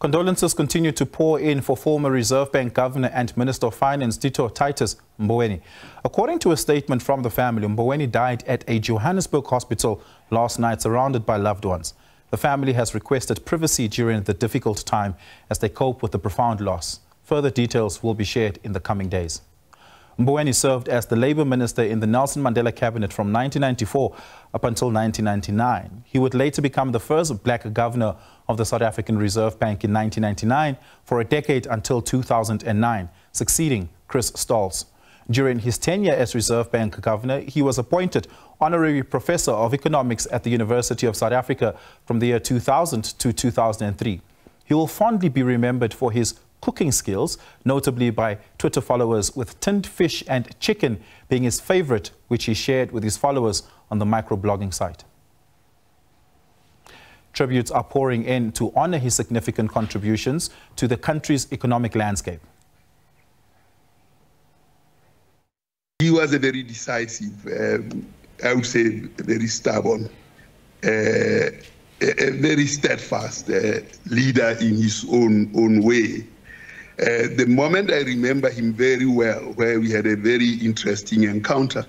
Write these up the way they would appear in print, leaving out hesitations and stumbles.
Condolences continue to pour in for former Reserve Bank Governor and Minister of Finance Tito Titus Mboweni. According to a statement from the family, Mboweni died at a Johannesburg hospital last night, surrounded by loved ones. The family has requested privacy during the difficult time as they cope with the profound loss. Further details will be shared in the coming days. Mboweni served as the Labour Minister in the Nelson Mandela cabinet from 1994 up until 1999. He would later become the first black governor of the South African Reserve Bank in 1999 for a decade until 2009, succeeding Chris Stolz. During his tenure as Reserve Bank governor, he was appointed honorary professor of economics at the University of South Africa from the year 2000 to 2003. He will fondly be remembered for his cooking skills, notably by Twitter followers, with tinned fish and chicken being his favorite, which he shared with his followers on the microblogging site. Tributes are pouring in to honor his significant contributions to the country's economic landscape. He was a very decisive, I would say very stubborn, a very steadfast leader in his own way. The moment I remember him very well, where we had a very interesting encounter,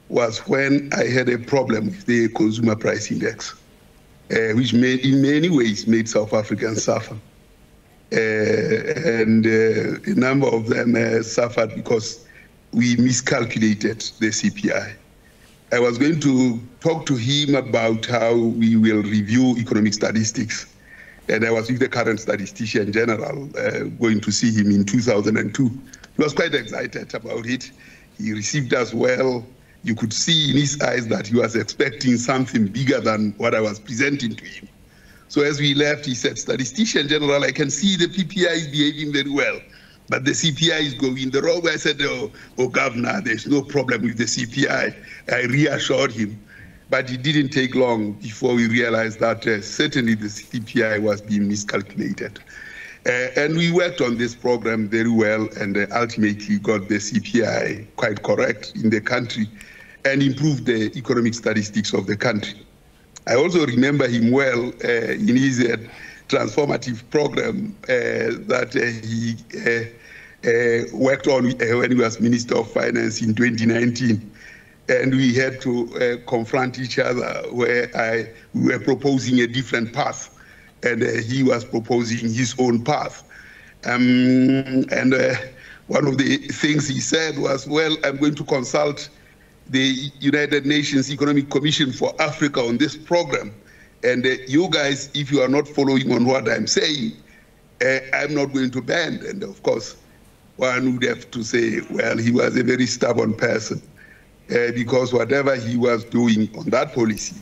was when I had a problem with the consumer price index, which in many ways made South Africans suffer. And a number of them suffered because we miscalculated the CPI. I was going to talk to him about how we will review economic statistics. And I was with the current statistician general going to see him in 2002. He was quite excited about it. He received us well. You could see in his eyes that he was expecting something bigger than what I was presenting to him. So as we left, he said, "Statistician general, I can see the PPI is behaving very well, but the CPI is going the wrong way." I said, oh governor, there's no problem with the CPI. I reassured him. But it didn't take long before we realized that certainly the CPI was being miscalculated. And we worked on this program very well and ultimately got the CPI quite correct in the country and improved the economic statistics of the country. I also remember him well in his transformative program that he worked on when he was Minister of Finance in 2019. And we had to confront each other where we were proposing a different path and he was proposing his own path. And one of the things he said was, well, I'm going to consult the United Nations Economic Commission for Africa on this program. And you guys, if you are not following on what I'm saying, I'm not going to bend. And of course, one would have to say, well, he was a very stubborn person. Because whatever he was doing on that policy,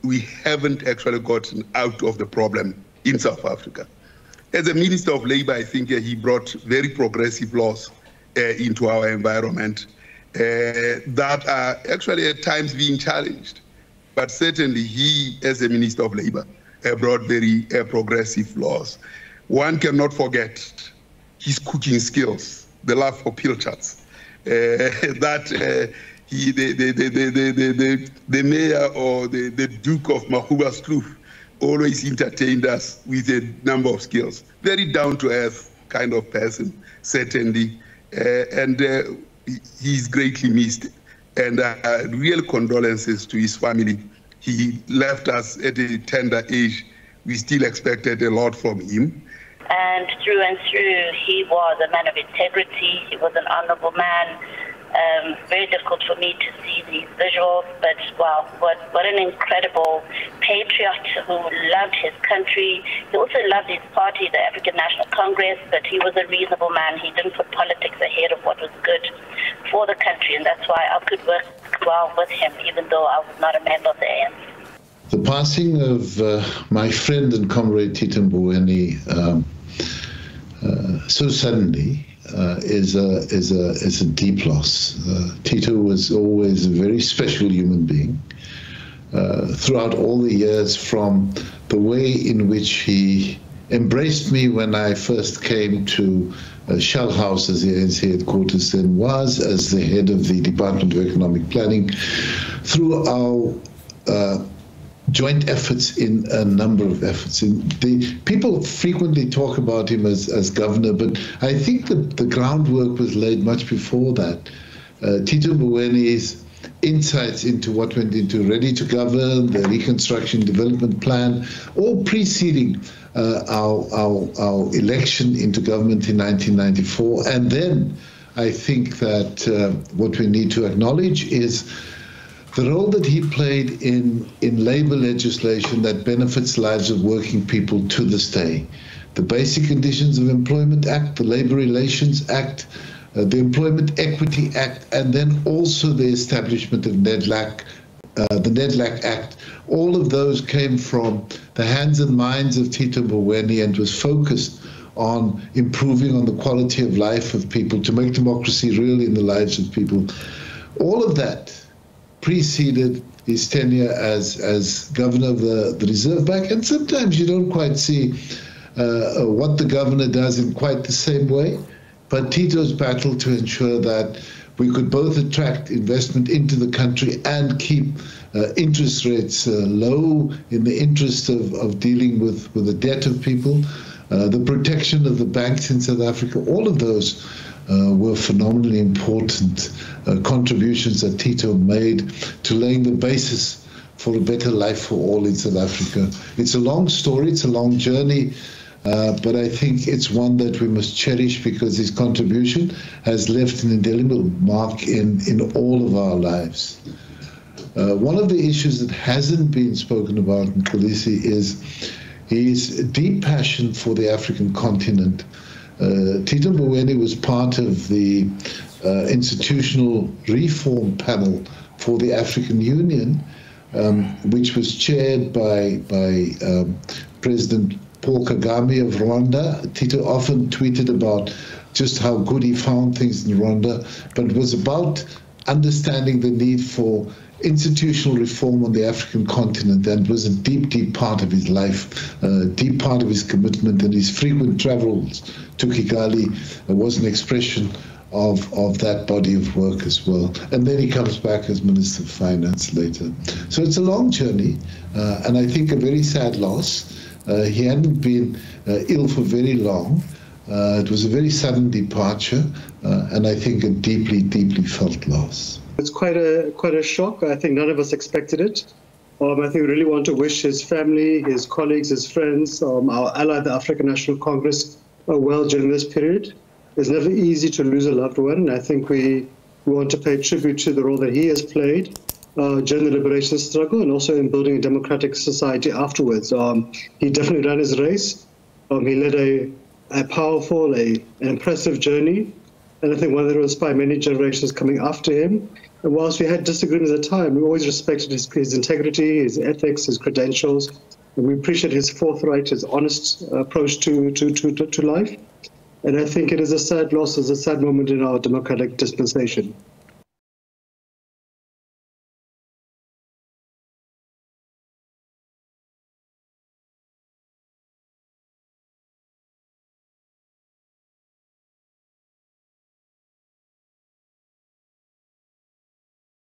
we haven't actually gotten out of the problem in South Africa. As a Minister of Labour, I think he brought very progressive laws into our environment that are actually at times being challenged. But certainly he, as a Minister of Labour, brought very progressive laws. One cannot forget his cooking skills, the love for pilchards, the mayor or the Duke of Mahuba's Kloof always entertained us with a number of skills. Very down-to-earth kind of person, certainly, and he's greatly missed. And real condolences to his family. He left us at a tender age. We still expected a lot from him. And through, he was a man of integrity. He was an honorable man. Very difficult for me to see these visuals, but wow, what an incredible patriot who loved his country. He also loved his party, the African National Congress, but he was a reasonable man. He didn't put politics ahead of what was good for the country, and that's why I could work well with him, even though I was not a member of the ANC. The passing of my friend and comrade Tito Mboweni so suddenly is a deep loss. Tito was always a very special human being. Throughout all the years, from the way in which he embraced me when I first came to Shell House as the ANC headquarters then was, as the head of the Department of Economic Planning, through our joint efforts in a number of efforts. And people frequently talk about him as governor, but I think that the groundwork was laid much before that. Tito Mboweni's insights into what went into Ready to Govern, the Reconstruction Development Plan, all preceding our election into government in 1994. And then I think that what we need to acknowledge is the role that he played in labor legislation that benefits lives of working people to this day. The Basic Conditions of Employment Act, the Labor Relations Act, the Employment Equity Act, and then also the establishment of NEDLAC, the NEDLAC Act. All of those came from the hands and minds of Tito Mboweni and was focused on improving on the quality of life of people, to make democracy real in the lives of people. All of that preceded his tenure as governor of the Reserve Bank, and sometimes you don't quite see what the governor does in quite the same way. But Tito's battle to ensure that we could both attract investment into the country and keep interest rates low in the interest of dealing with the debt of people, the protection of the banks in South Africa, all of those were phenomenally important contributions that Tito made to laying the basis for a better life for all in South Africa. It's a long story, it's a long journey, but I think it's one that we must cherish because his contribution has left an indelible mark in all of our lives. One of the issues that hasn't been spoken about in Kolisi is his deep passion for the African continent. Tito Mboweni was part of the institutional reform panel for the African Union, which was chaired by President Paul Kagame of Rwanda. Tito often tweeted about just how good he found things in Rwanda, but it was about understanding the need for institutional reform on the African continent, and was a deep, deep part of his life, deep part of his commitment, and his frequent travels to Kigali was an expression of that body of work as well. And then he comes back as Minister of Finance later. So it's a long journey, and I think a very sad loss. He hadn't been ill for very long. It was a very sudden departure, and I think a deeply, deeply felt loss. It's quite a shock. I think none of us expected it. I think we really want to wish his family, his colleagues, his friends, our ally, the African National Congress, well during this period. It's never easy to lose a loved one, and I think we want to pay tribute to the role that he has played during the liberation struggle and also in building a democratic society afterwards. He definitely ran his race. He led a powerful, an impressive journey, and I think one that will inspire many generations coming after him. And whilst we had disagreements at the time, we always respected his integrity, his ethics, his credentials, and we appreciate his forthright, his honest approach to life. And I think it is a sad loss, it's a sad moment in our democratic dispensation.